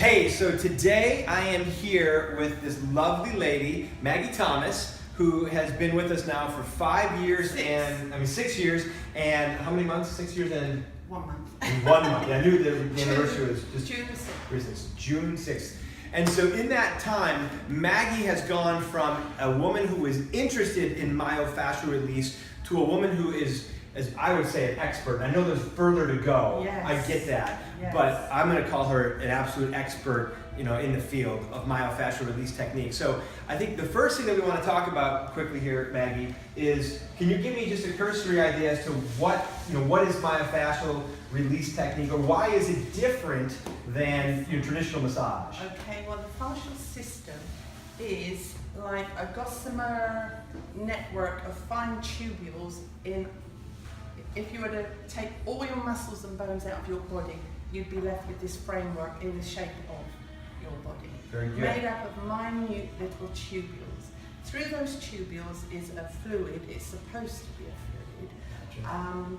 Hey, so today I am here with this lovely lady, Maggie Thomas, who has been with us now for 5 years 6 years, and how many months? 6 years and 1 month. 1 month. Yeah, I knew the anniversary was just June 6th. June 6th. And so in that time, Maggie has gone from a woman who is interested in myofascial release to a woman who is, as I would say, an expert. I know there's further to go. Yes. I get that. Yes. But I'm going to call her an absolute expert, in the field of myofascial release technique. So I think the first thing that we want to talk about quickly here, Maggie, is can you give me just a cursory idea as to what is myofascial release technique, or why is it different than traditional massage? Okay, well, the fascial system is like a gossamer network of fine tubules if you were to take all your muscles and bones out of your body, you'd be left with this framework in the shape of your body. Very good. Made up of minute little tubules. Through those tubules is a fluid. It's supposed to be a fluid. Gotcha.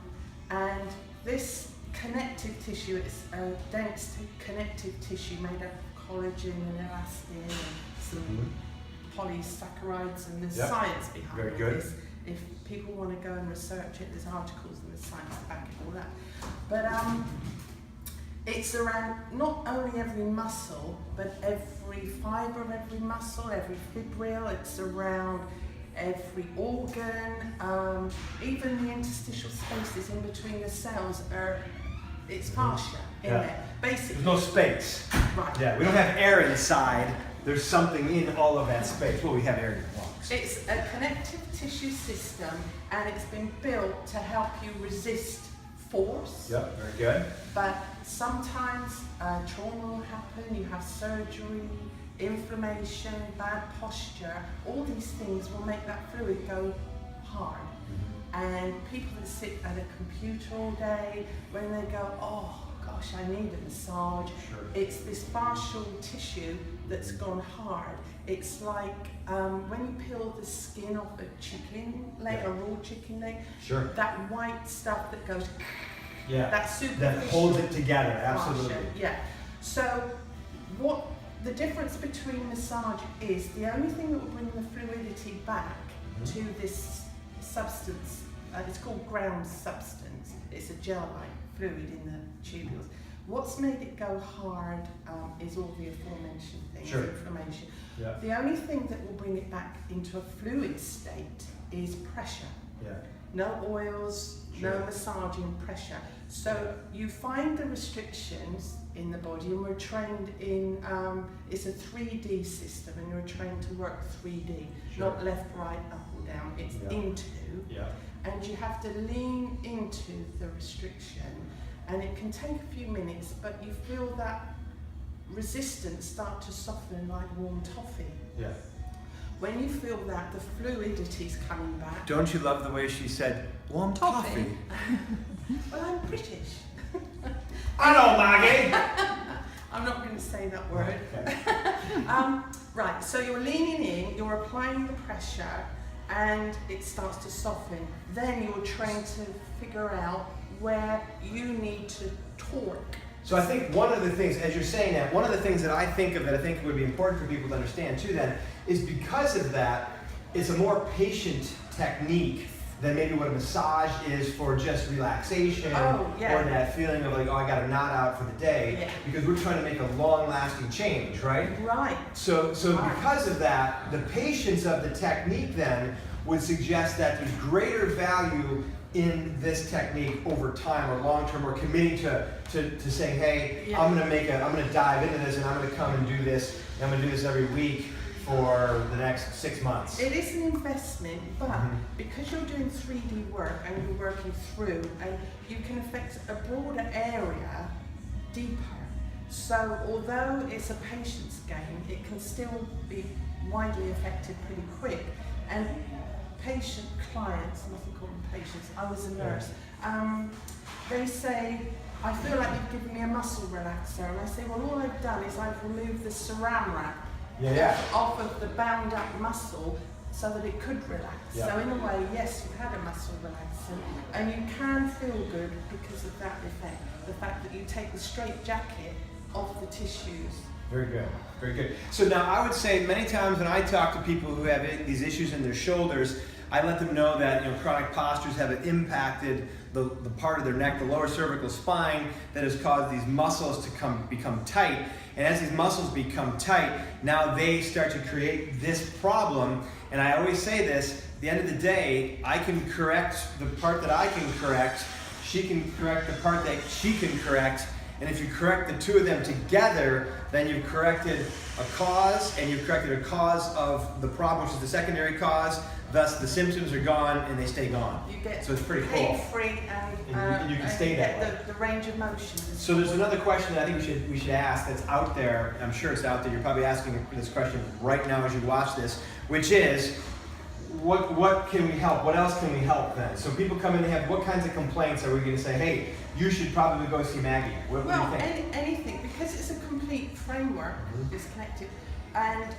And this connective tissue, it's a dense connective tissue made up of collagen and elastin and some polysaccharides, and there's science behind Very good. this. If people want to go and research it, there's articles and there's science to back it all up. But it's around not only every muscle, but every fibre of every muscle, every fibril. It's around every organ, even the interstitial spaces in between the cells it's fascia in there. Basically, there's no space. Right. Yeah, we don't have air inside. There's something in all of that space. Well, we have air in the lungs. It's a connective tissue system, and it's been built to help you resist force. Yep, very good. But sometimes trauma will happen, you have surgery, inflammation, bad posture. All these things will make that fluid go hard. And people that sit at a computer all day, when they go, oh gosh, I need a massage, it's this fascial tissue that's gone hard. It's like when you peel the skin off a chicken leg, a raw chicken leg, that white stuff that goes, that's superficial. That holds it together, absolutely. Fascia. Yeah. So what the difference between massage is, the only thing that will bring the fluidity back to this substance, it's called ground substance, it's a gel-like fluid in the tubules. What's made it go hard is all the aforementioned things, inflammation. Yeah. The only thing that will bring it back into a fluid state is pressure. Yeah. No oils, no massaging, pressure. So you find the restrictions in the body, and we're trained in, it's a 3D system, and you're trained to work 3D, not left, right, up or down, it's into. And you have to lean into the restriction, and it can take a few minutes, but you feel that resistance start to soften like warm toffee. Yeah. When you feel that, the fluidity's coming back. Don't you love the way she said, warm toffee? Well, I'm British. I know, Maggie! I'm not going to say that word. Okay. Right, so you're leaning in, you're applying the pressure, and it starts to soften. Then you're trying to figure out where you need to torque. So I think one of the things, as you're saying that, one of the things that I think of that I think would be important for people to understand too then, is because of that, it's a more patient technique than maybe what a massage is for just relaxation or that feeling of like, oh, I got a knot out for the day, because we're trying to make a long-lasting change, right? Right. So because of that, the patience of the technique then would suggest that there's greater value in this technique over time or long term, or committing to saying, hey, I'm gonna dive into this, and I'm gonna come and do this, and I'm gonna do this every week for the next 6 months. It is an investment, but because you're doing 3D work and you're working through, and you can affect a broader area deeper. So although it's a patience game, it can still be widely affected pretty quick. And patient clients, I often call them patients, I was a nurse, they say, I feel like you've given me a muscle relaxer. And I say, well, all I've done is I've removed the saran wrap off of the bound up muscle so that it could relax. So in a way, yes, you've had a muscle relaxer, and you can feel good because of that effect. The fact that you take the straight jacket off the tissues Very good. Very good. So now I would say many times when I talk to people who have these issues in their shoulders, I let them know that chronic postures have impacted the part of their neck, the lower cervical spine, that has caused these muscles to become tight. And as these muscles become tight, now they start to create this problem. And I always say this, at the end of the day, I can correct the part that I can correct, she can correct the part that she can correct, and if you correct the two of them together, then you've corrected a cause, and you've corrected a cause of the problem, which is the secondary cause. Thus, the symptoms are gone, and they stay gone. You get so it's pretty cool. Pain-free, and you can stay that way. The range of motion. So there's another question that I think we should ask that's out there. I'm sure it's out there. You're probably asking this question right now as you watch this, which is, what can we help? What else can we help then? So people come in and have what kinds of complaints are we going to say, hey, you should probably go see Maggie? What do you think? Anything, because it's a complete framework, it's connected. And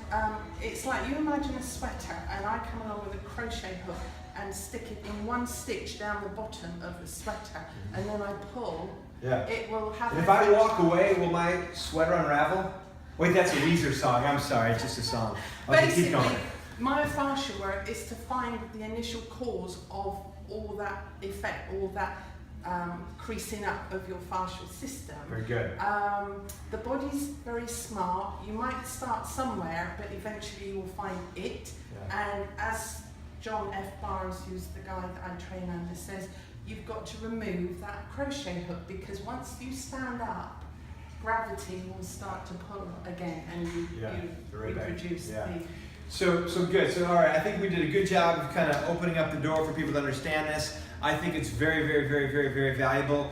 it's like you imagine a sweater, and I come along with a crochet hook and stick it in one stitch down the bottom of the sweater, and then I pull. Yeah. It will have. And if I walk away, will my sweater unravel? Wait, that's a Weezer song. I'm sorry, it's just a song. Okay, keep going. Myo-Fascial work is to find the initial cause of all that effect, all that creasing up of your fascial system. Very good. The body's very smart. You might start somewhere, but eventually you will find it. Yeah. And as John F. Barnes, who's the guy that I train under, says, you've got to remove that crochet hook, because once you stand up, gravity will start to pull again, and you reproduce the... So good. So all right, I think we did a good job of kind of opening up the door for people to understand this. I think it's very, very, very, very, very valuable.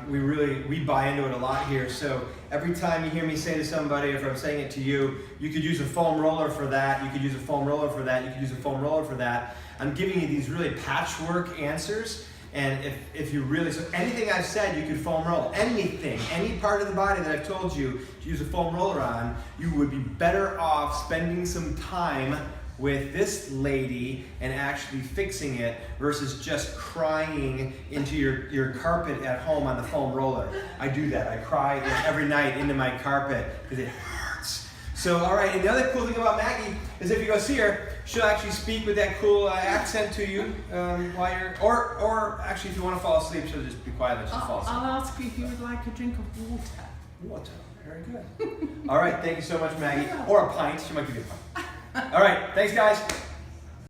We buy into it a lot here. So every time you hear me say to somebody, if I'm saying it to you, you could use a foam roller for that, you could use a foam roller for that, you could use a foam roller for that. I'm giving you these really patchwork answers. And if you really, so anything I've said, you could foam roll. Anything, any part of the body that I've told you to use a foam roller on, you would be better off spending some time with this lady and actually fixing it versus just crying into your carpet at home on the foam roller. I do that. I cry every night into my carpet because it hurts. So, all right, and the other cool thing about Maggie is if you go see her, she'll actually speak with that cool accent to you while you're, or actually if you want to fall asleep, she'll just be quiet and she'll fall asleep. I'll ask you if you would like a drink of water. Water, very good. All right, thank you so much, Maggie. Or a pint, she might give you a pint. All right, thanks guys.